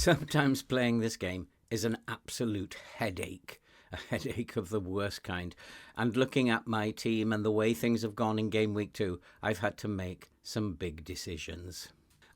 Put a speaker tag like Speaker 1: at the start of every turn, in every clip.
Speaker 1: Sometimes playing this game is an absolute headache, a headache of the worst kind. And looking at my team and the way things have gone in game week 2, I've had to make some big decisions.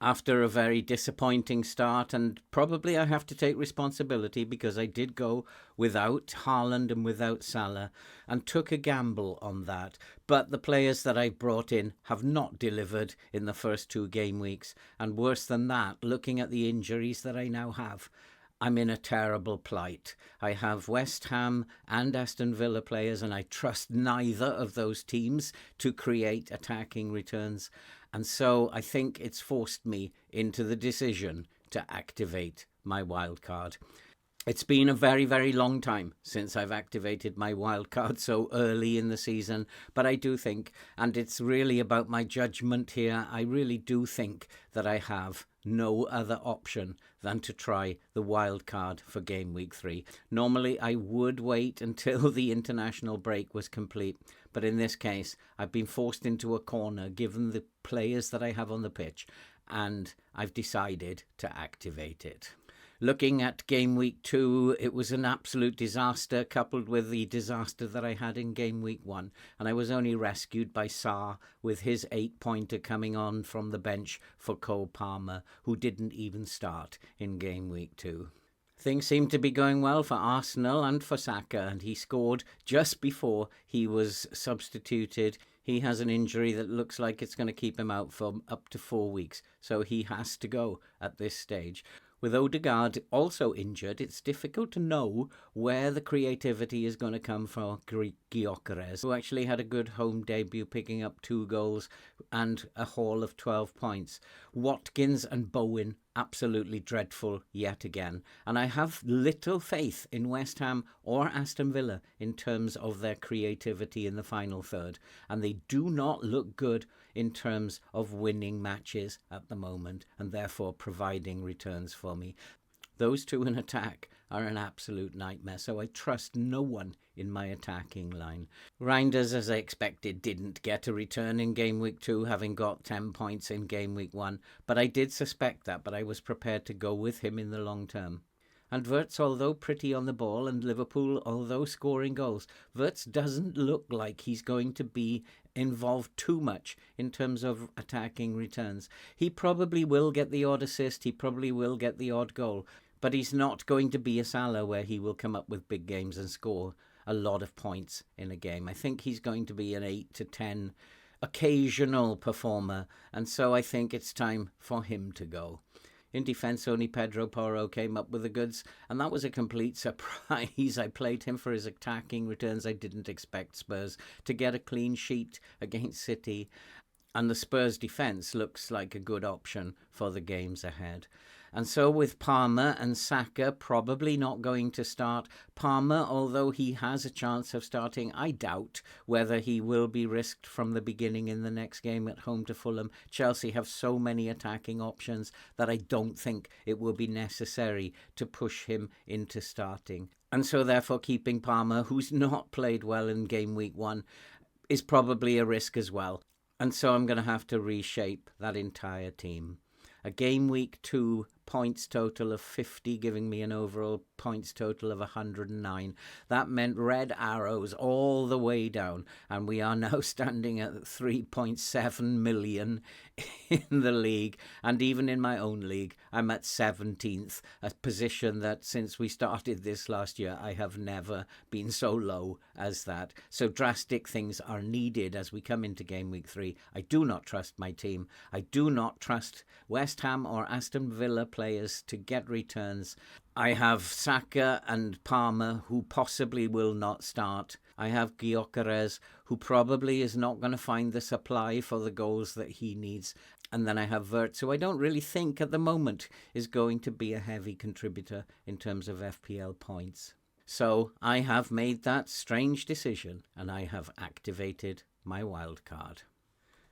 Speaker 1: After a very disappointing start, and probably I have to take responsibility because I did go without Haaland and without Salah and took a gamble on that. But the players that I brought in have not delivered in the first 2 game weeks. And worse than that, looking at the injuries that I now have, I'm in a terrible plight. I have West Ham and Aston Villa players, and I trust neither of those teams to create attacking returns. And so I think it's forced me into the decision to activate my wildcard. It's been a very, very long time since I've activated my wildcard so early in the season, but I do think, and it's really about my judgment here, I really do think that I have no other option than to try the wildcard for game week 3. Normally I would wait until the international break was complete, but in this case I've been forced into a corner given the players that I have on the pitch, and I've decided to activate it. Looking at game week 2, it was an absolute disaster coupled with the disaster that I had in game week 1. And I was only rescued by Sarr with his 8-pointer coming on from the bench for Cole Palmer, who didn't even start in game week 2. Things seemed to be going well for Arsenal and for Saka, and he scored just before he was substituted. He has an injury that looks like it's going to keep him out for up to 4 weeks, so he has to go at this stage. With Odegaard also injured, it's difficult to know where the creativity is going to come from Gyökeres, who actually had a good home debut, picking up 2 goals and a haul of 12 points. Watkins and Bowen, absolutely dreadful yet again. And I have little faith in West Ham or Aston Villa in terms of their creativity in the final third. And they do not look good in terms of winning matches at the moment and therefore providing returns for me. Those 2 in attack are an absolute nightmare, so I trust no one in my attacking line. Reinders, as I expected, didn't get a return in game week 2, having got 10 points in game week 1, but I did suspect that, but I was prepared to go with him in the long term. And Wirtz, although pretty on the ball, and Liverpool, although scoring goals, Wirtz doesn't look like he's going to be involved too much in terms of attacking returns. He probably will get the odd assist, he probably will get the odd goal, but he's not going to be a Salah where he will come up with big games and score a lot of points in a game. I think he's going to be an 8 to 10 occasional performer, and so I think it's time for him to go. In defence, only Pedro Porro came up with the goods, and that was a complete surprise. I played him for his attacking returns. I didn't expect Spurs to get a clean sheet against City, and the Spurs defence looks like a good option for the games ahead. And so with Palmer and Saka probably not going to start, Palmer, although he has a chance of starting, I doubt whether he will be risked from the beginning in the next game at home to Fulham. Chelsea have so many attacking options that I don't think it will be necessary to push him into starting. And so therefore keeping Palmer, who's not played well in game week 1, is probably a risk as well. And so I'm going to have to reshape that entire team. A game week 2 points total of 50, giving me an overall points total of 109. That meant red arrows all the way down, and we are now standing at 3.7 million in the league, and even in my own league, I'm at 17th, a position that since we started this last year, I have never been so low as that. So drastic things are needed as we come into game week 3. I do not trust my team. I do not trust West Ham or Aston Villa players to get returns. I have Saka and Palmer, who possibly will not start. I have Gyökeres, who probably is not going to find the supply for the goals that he needs. And then I have Wirtz, who I don't really think at the moment is going to be a heavy contributor in terms of FPL points. So I have made that strange decision, and I have activated my wildcard.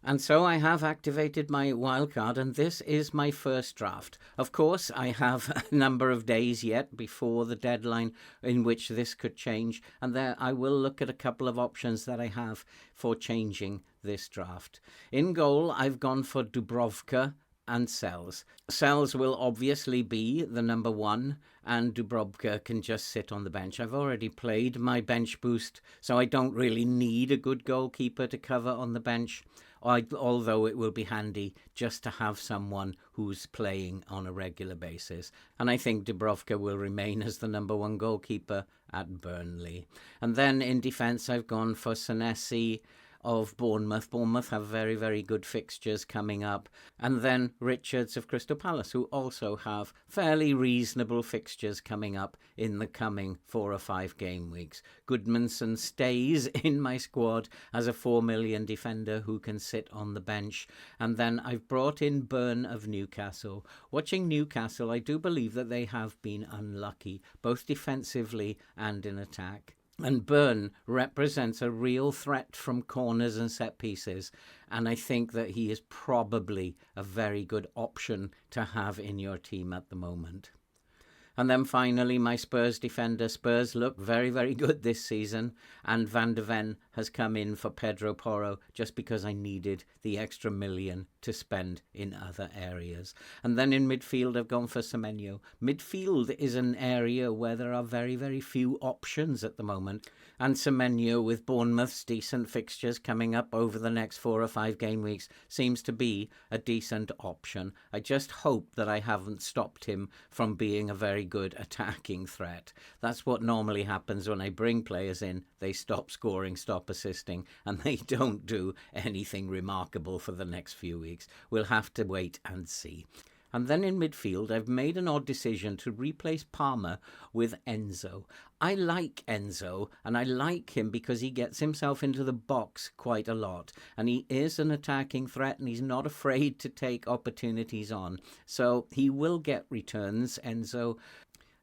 Speaker 1: And so I have activated my wildcard, and this is my first draft. Of course, I have a number of days yet before the deadline in which this could change, and there I will look at a couple of options that I have for changing this draft. In goal, I've gone for Dubravka and Sells. Sells will obviously be the number one, and Dubrovka can just sit on the bench. I've already played my bench boost, so I don't really need a good goalkeeper to cover on the bench, although it will be handy just to have someone who's playing on a regular basis. And I think Dubrovka will remain as the number one goalkeeper at Burnley. And then in defence, I've gone for Senesi of Bournemouth. Bournemouth have very, very good fixtures coming up. And then Richards of Crystal Palace, who also have fairly reasonable fixtures coming up in the coming 4 or 5 game weeks. Goodmanson stays in my squad as a 4 million defender who can sit on the bench. And then I've brought in Byrne of Newcastle. Watching Newcastle, I do believe that they have been unlucky, both defensively and in attack. And Byrne represents a real threat from corners and set pieces. And I think that he is probably a very good option to have in your team at the moment. And then finally, my Spurs defender. Spurs look very, very good this season. And Van de Ven has come in for Pedro Porro just because I needed the extra million to spend in other areas. And then in midfield, I've gone for Semenyo. Midfield is an area where there are very, very few options at the moment. And Semenyo, with Bournemouth's decent fixtures coming up over the next 4 or 5 game weeks, seems to be a decent option. I just hope that I haven't stopped him from being a very good attacking threat. That's what normally happens when I bring players in. They stop scoring, stop assisting, and they don't do anything remarkable for the next few weeks. We'll have to wait and see. And then in midfield, I've made an odd decision to replace Palmer with Enzo. I like Enzo, and I like him because he gets himself into the box quite a lot. And he is an attacking threat, and he's not afraid to take opportunities on. So he will get returns, Enzo.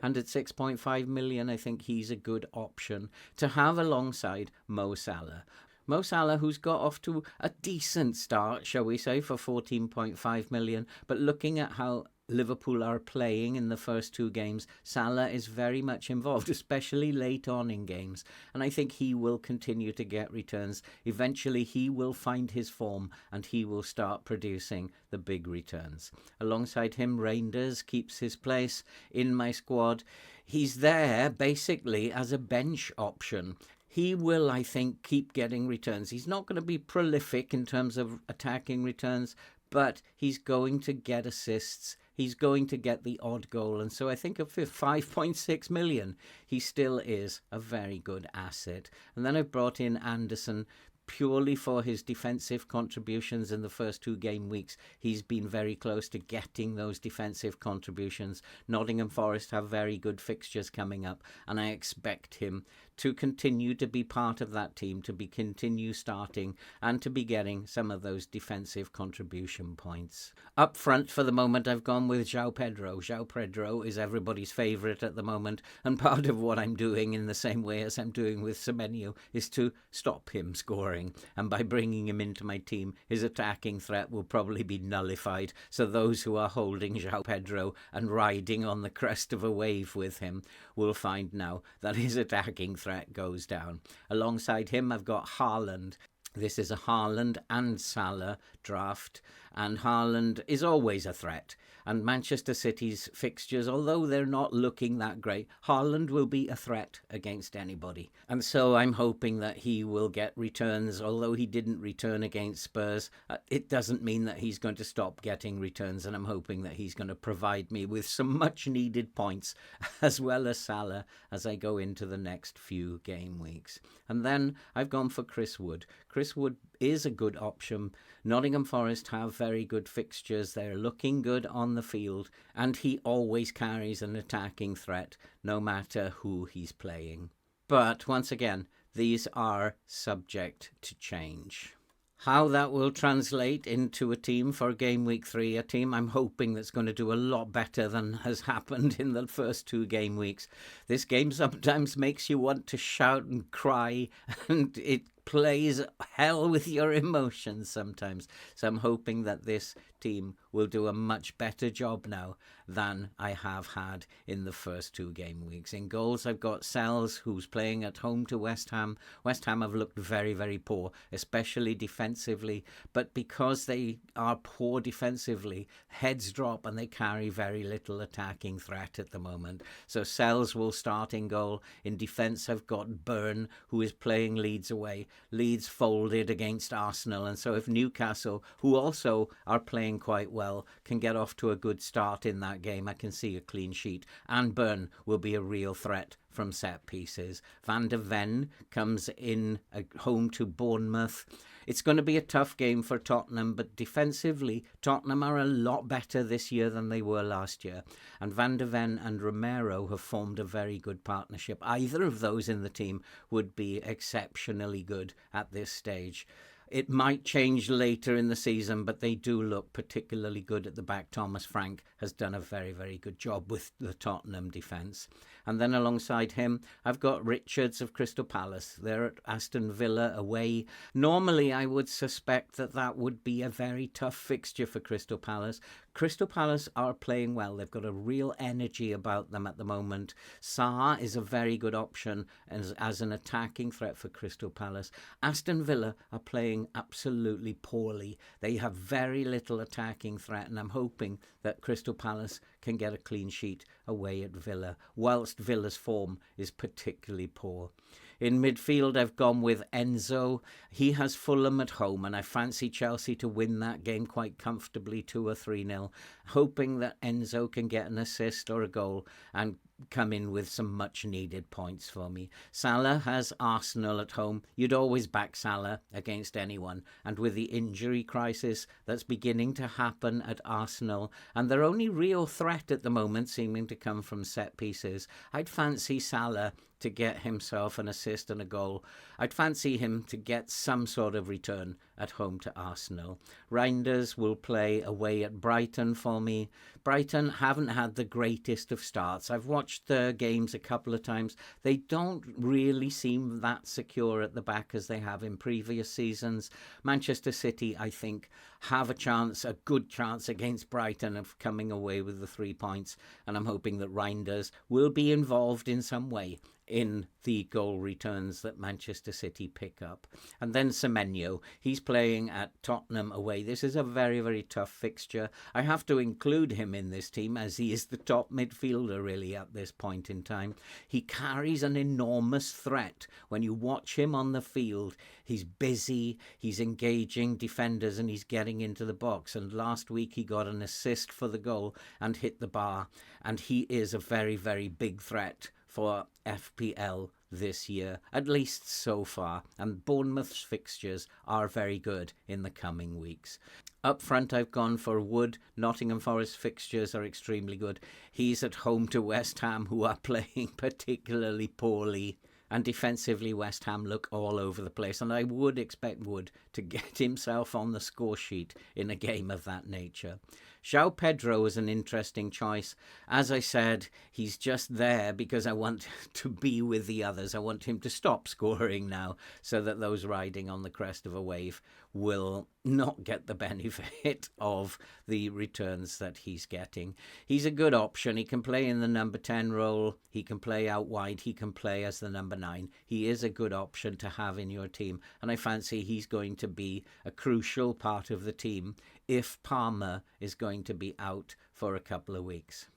Speaker 1: And at 6.5 million, I think he's a good option to have alongside Mo Salah. Mo Salah, who's got off to a decent start, shall we say, for 14.5 million. But looking at how Liverpool are playing in the first 2 games, Salah is very much involved, especially late on in games. And I think he will continue to get returns. Eventually, he will find his form and he will start producing the big returns. Alongside him, Reinders keeps his place in my squad. He's there basically as a bench option. He will, I think, keep getting returns. He's not going to be prolific in terms of attacking returns, but he's going to get assists. He's going to get the odd goal. And so I think at 5.6 million, he still is a very good asset. And then I've brought in Anderson purely for his defensive contributions in the first 2 game weeks. He's been very close to getting those defensive contributions. Nottingham Forest have very good fixtures coming up, and I expect him to continue to be part of that team, to be continue starting and to be getting some of those defensive contribution points. Up front for the moment, I've gone with João Pedro. João Pedro is everybody's favourite at the moment, and part of what I'm doing in the same way as I'm doing with Semenyo is to stop him scoring. And by bringing him into my team, his attacking threat will probably be nullified. So those who are holding João Pedro and riding on the crest of a wave with him will find now that his attacking threat goes down. Alongside him, I've got Haaland. This is a Haaland and Salah draft, and Haaland is always a threat. And Manchester City's fixtures, although they're not looking that great, Haaland will be a threat against anybody. And so I'm hoping that he will get returns. Although he didn't return against Spurs, it doesn't mean that he's going to stop getting returns. And I'm hoping that he's going to provide me with some much needed points, as well as Salah, as I go into the next few game weeks. And then I've gone for Chris Wood. Chris Wood is a good option. Nottingham Forest have very good fixtures. They're looking good on the field, and he always carries an attacking threat no matter who he's playing. But once again, these are subject to change. How that will translate into a team for game week 3, a team I'm hoping that's going to do a lot better than has happened in the first 2 game weeks. This game sometimes makes you want to shout and cry, and it plays hell with your emotions sometimes. So I'm hoping that this team will do a much better job now than I have had in the first 2 game weeks. In goals, I've got Sells, who's playing at home to West Ham. West Ham have looked very, very poor, especially defensively. But because they are poor defensively, heads drop and they carry very little attacking threat at the moment. So Sells will start in goal. In defence, I've got Byrne, who is playing Leeds away. Leeds folded against Arsenal. And so if Newcastle, who also are playing quite well, can get off to a good start in that game, I can see a clean sheet. And Byrne will be a real threat from set pieces. Van de Ven comes in home to Bournemouth. It's going to be a tough game for Tottenham, but defensively, Tottenham are a lot better this year than they were last year. And Van de Ven and Romero have formed a very good partnership. Either of those in the team would be exceptionally good at this stage. It might change later in the season, but they do look particularly good at the back. Thomas Frank has done a very, very good job with the Tottenham defence. And then alongside him, I've got Richards of Crystal Palace. They're at Aston Villa away. Normally, I would suspect that that would be a very tough fixture for Crystal Palace. Crystal Palace are playing well. They've got a real energy about them at the moment. Sarr is a very good option as an attacking threat for Crystal Palace. Aston Villa are playing absolutely poorly. They have very little attacking threat, and I'm hoping that Crystal Palace can get a clean sheet away at Villa, whilst Villa's form is particularly poor. In midfield, I've gone with Enzo. He has Fulham at home, and I fancy Chelsea to win that game quite comfortably, 2 or 3-0, hoping that Enzo can get an assist or a goal and come in with some much-needed points for me. Salah has Arsenal at home. You'd always back Salah against anyone, and with the injury crisis that's beginning to happen at Arsenal, and their only real threat at the moment seeming to come from set pieces, I'd fancy Salah to get himself an assist and a goal. I'd fancy him to get some sort of return at home to Arsenal. Reinders will play away at Brighton for me. Brighton haven't had the greatest of starts. I've watched their games a couple of times. They don't really seem that secure at the back as they have in previous seasons. Manchester City, I think, have a good chance against Brighton of coming away with the 3 points, and I'm hoping that Reinders will be involved in some way in the goal returns that Manchester City pick up. And then Semenyo, he's playing at Tottenham away. This is a very, very tough fixture. I have to include him in this team as he is the top midfielder really at this point in time. He carries an enormous threat. When you watch him on the field, he's busy, he's engaging defenders, and he's getting into the box. And last week he got an assist for the goal and hit the bar. And he is a very, very big threat for FPL this year, at least so far, and Bournemouth's fixtures are very good in the coming weeks. Up front, I've gone for Wood. Nottingham Forest fixtures are extremely good. He's at home to West Ham, who are playing particularly poorly. And defensively, West Ham look all over the place. And I would expect Wood to get himself on the score sheet in a game of that nature. João Pedro is an interesting choice. As I said, he's just there because I want to be with the others. I want him to stop scoring now so that those riding on the crest of a wave will not get the benefit of the returns that he's getting. He's a good option. He can play in the number 10 role. He can play out wide. He can play as the number 9. He is a good option to have in your team. And I fancy he's going to be a crucial part of the team if Palmer is going to be out for a couple of weeks.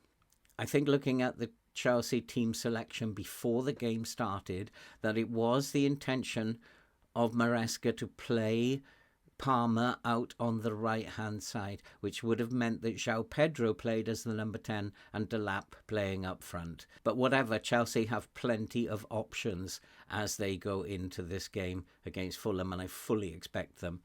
Speaker 1: I think looking at the Chelsea team selection before the game started, that it was the intention of Maresca to play Palmer out on the right-hand side, which would have meant that João Pedro played as the number 10 and Delap playing up front. But whatever, Chelsea have plenty of options as they go into this game against Fulham, and I fully expect them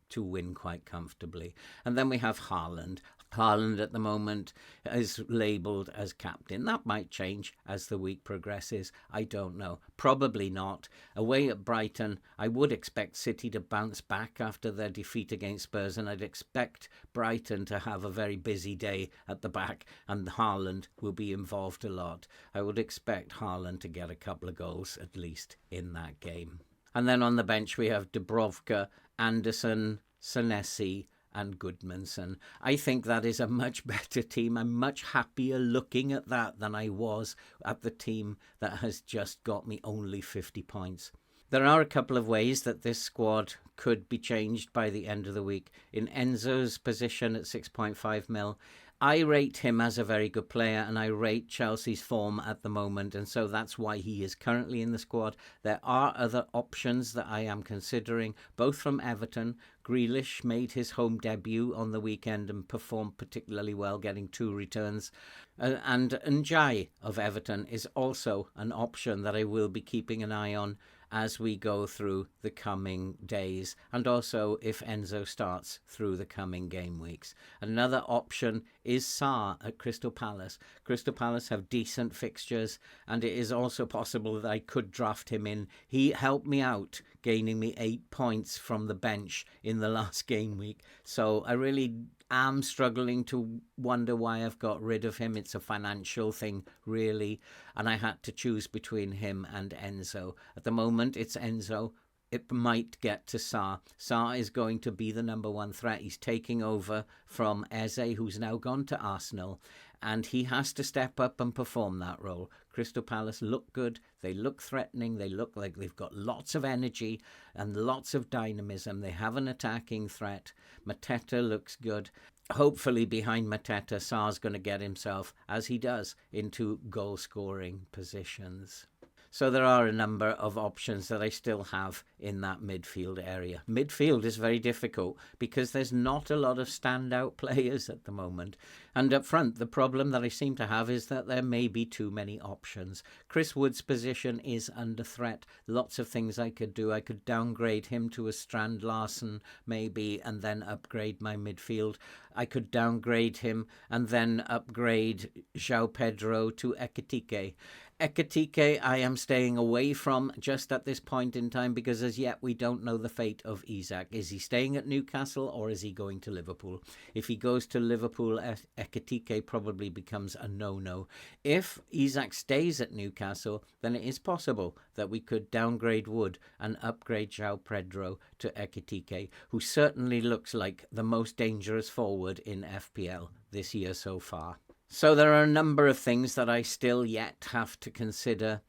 Speaker 1: to win quite comfortably. And then we have Haaland. Haaland at the moment is labelled as captain. That might change as the week progresses. I don't know. Probably not. Away at Brighton, I would expect City to bounce back after their defeat against Spurs, and I'd expect Brighton to have a very busy day at the back, and Haaland will be involved a lot. I would expect Haaland to get a couple of goals at least in that game. And then on the bench we have Dubrovka, Anderson, Senesi and Goodmanson. I think that is a much better team. I'm much happier looking at that than I was at the team that has just got me only 50 points. There are a couple of ways that this squad could be changed by the end of the week. In Enzo's position at 6.5 mil, I rate him as a very good player, and I rate Chelsea's form at the moment, and so that's why he is currently in the squad. There are other options that I am considering, both from Everton. Grealish made his home debut on the weekend and performed particularly well, getting 2 returns. And Njai of Everton is also an option that I will be keeping an eye on as we go through the coming days, and also if Enzo starts through the coming game weeks. Another option is Sarr at Crystal Palace. Crystal Palace have decent fixtures, and it is also possible that I could draft him in. He helped me out, gaining me 8 points from the bench in the last game week, so I really am struggling to wonder why I've got rid of him. It's a financial thing, really, and I had to choose between him and Enzo. At the moment, it's Enzo. It might get to Sarr. Sarr is going to be the number 1 threat. He's taking over from Eze, who's now gone to Arsenal, and he has to step up and perform that role. Crystal Palace look good. They look threatening. They look like they've got lots of energy and lots of dynamism. They have an attacking threat. Mateta looks good. Hopefully behind Mateta, Sarr's going to get himself, as he does, into goal-scoring positions. So there are a number of options that I still have in that midfield area. Midfield is very difficult because there's not a lot of standout players at the moment. And up front, the problem that I seem to have is that there may be too many options. Chris Wood's position is under threat. Lots of things I could do. I could downgrade him to a Strand Larsen maybe and then upgrade my midfield. I could downgrade him and then upgrade João Pedro to Ekitike. Ekitike I am staying away from just at this point in time because as yet we don't know the fate of Isak. Is he staying at Newcastle or is he going to Liverpool? If he goes to Liverpool, Ekitike probably becomes a no-no. If Isak stays at Newcastle, then it is possible that we could downgrade Wood and upgrade João Pedro to Ekitike, who certainly looks like the most dangerous forward in FPL this year so far. So there are a number of things that I still yet have to consider,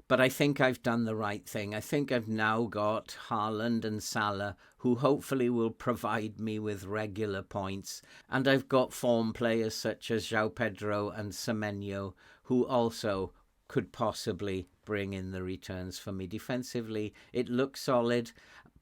Speaker 1: but I think I've done the right thing. I think I've now got Haaland and Salah, who hopefully will provide me with regular points. And I've got form players such as João Pedro and Semenyo, who also could possibly bring in the returns for me. Defensively, it looks solid.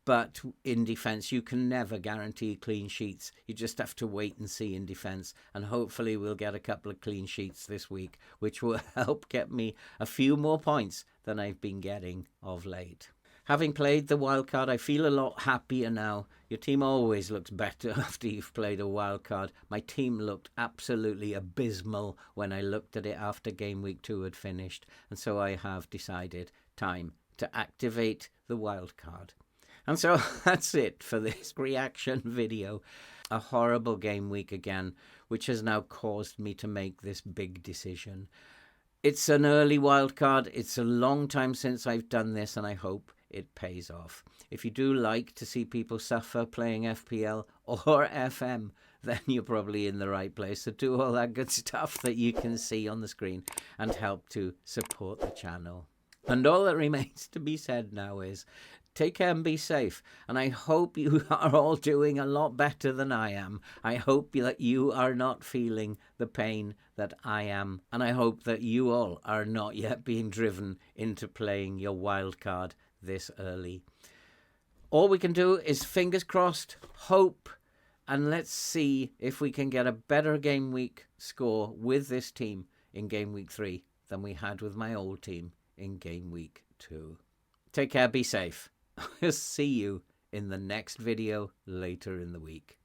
Speaker 1: But in defence, you can never guarantee clean sheets. You just have to wait and see in defence. And hopefully we'll get a couple of clean sheets this week, which will help get me a few more points than I've been getting of late. Having played the wildcard, I feel a lot happier now. Your team always looks better after you've played a wildcard. My team looked absolutely abysmal when I looked at it after game week 2 had finished. And so I have decided time to activate the wildcard. And so that's it for this reaction video. A horrible game week again, which has now caused me to make this big decision. It's an early wildcard. It's a long time since I've done this, and I hope it pays off. If you do like to see people suffer playing FPL or FM, then you're probably in the right place. So do all that good stuff that you can see on the screen and help to support the channel. And all that remains to be said now is take care and be safe. And I hope you are all doing a lot better than I am. I hope that you are not feeling the pain that I am. And I hope that you all are not yet being driven into playing your wild card this early. All we can do is fingers crossed, hope, and let's see if we can get a better game week score with this team in game week 3 than we had with my old team in game week 2. Take care, be safe. I'll see you in the next video later in the week.